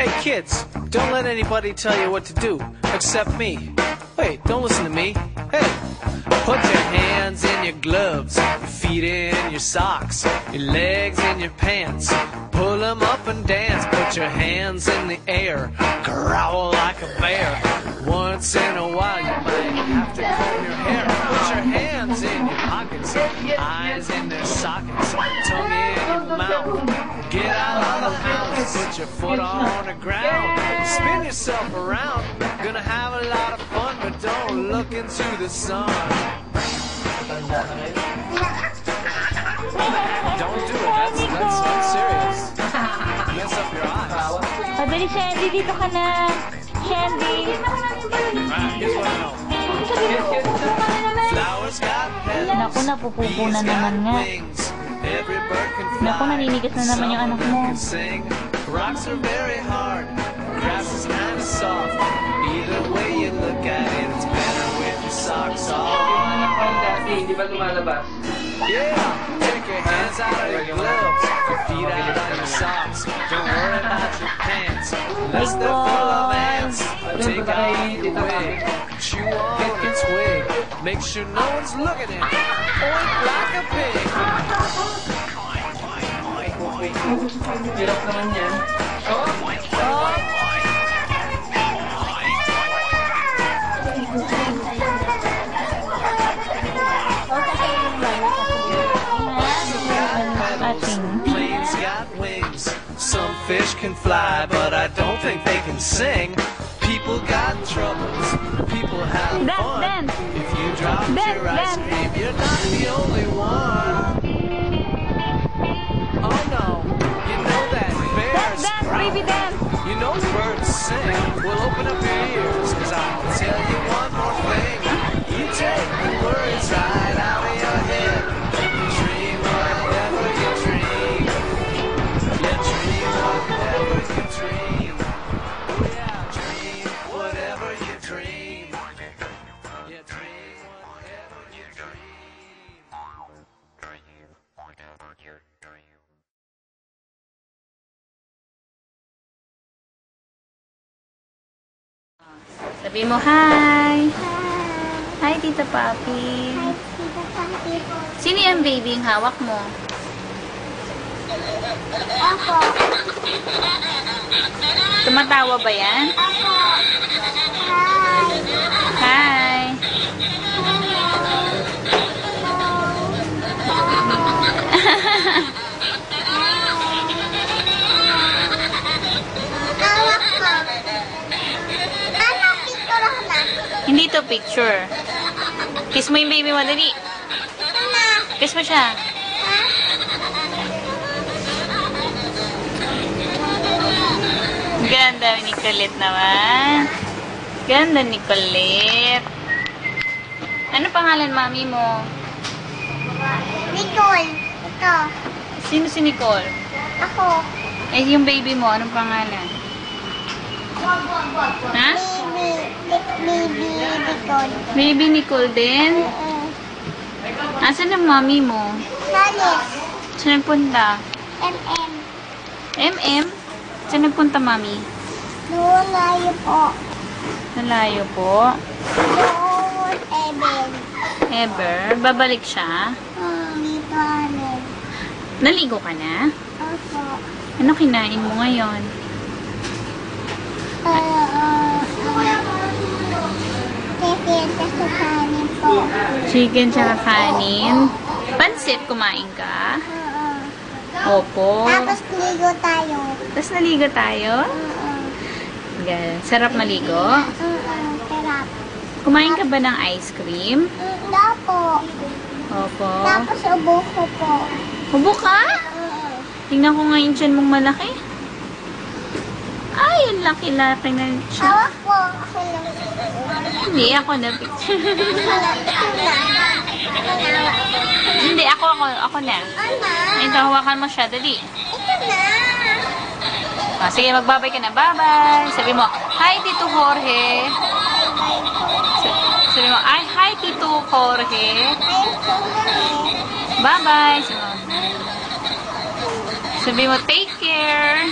Hey kids, don't let anybody tell you what to do, except me. Wait, don't listen to me. Hey, put your hands in your gloves, your feet in your socks, your legs in your pants. Pull them up and dance, put your hands in the air, growl like a bear. Once in a while you might have to comb your hair. Put your hands in your pockets, eyes in their sockets, tongue in your mouth. Get out of the house, put your foot on the ground, spin yourself around. Gonna have a lot of fun, but don't look into the sun. Don't do it, that's serious. Mess up your eyes. Padali, Shandy, dito ka na. Shandy. Here's what I know. Flowers got petals. Naku, napupupo na naman nga. Every bird can fly. Naku, naninigas na naman yung anak mo. Rocks are very hard. Grass is kind of soft. Either way you look at it, it's better with your socks off. Yung anak ko dati, di ba lumalabas? Yeah, take your hands out of your gloves, your feet out of your socks. Don't worry about your pants, unless they're full of ants. Take off your wig, chew on its wig. Make sure no one's looking at it. Oink like a pig. Hirap naman yan. Planes got wings. Some fish can fly, but I don't think they can sing. People got troubles. People have fun. If you drop your ice cream, you're not the only one. Oh no, you know that bears Baby, dance. You know birds sing. Well, open up your ears, 'cause I'll tell you one more thing. You take the words right out of your head. Dream whatever you dream. Yeah, dream whatever you dream. Oh yeah, dream whatever you dream. Yeah, dream whatever you dream. Sabi mo, hi! Hi, Tita Papi. Hi, Tita Papi. Sino yung baby yung hawak mo? Ako. Tumatawa ba yan? Ako. Hi. Hi! Hawak ko. Ano, picture na? Hindi to picture. Kiss mo yung baby mo, dali. Kiss mo siya. Ganda ni Colette naman. Ganda ni Colette. Ano pangalan mami mo? Nicole. Ito. Sino si Nicole? Ako. Eh, yung baby mo, anong pangalan? Ha? Baby Nicole. Baby Nicole din? Asan ang mami mo? Lalis. Saan nagpunta? MM. MM? Saan nagpunta, mami? Doon layo po. Nalayo po. Doon, Eben. Ever? Babalik siya? Dito, Amen. Naligo ka na? Opo. Ano kinain mo ngayon? Chicken, kasi kanin po. Chicken tsaka kanin. Pansit, kumain ka? Opo. Tapos ligo tayo. Tapos naligo tayo? Ganun. Sarap maligo? Sarap. Kumain ka ba ng ice cream? Hindi po. Opo. Tapos ubo ko po. Hubo ka? Tingnan ko nga yung tiyan mong malaki. Ay, ang laki-laki na siya. Hawak po. Ako lang. Hindi, ako na picture. Hindi, ako na. Ito, hawakan mo siya. Dali. Ito na. Ah, sige, magbabay ka na. Bye-bye. Sabi mo, hi, Tito Jorge. Sabi mo, ay, hi, Tito Jorge. Bye-bye. Sabi mo, take care.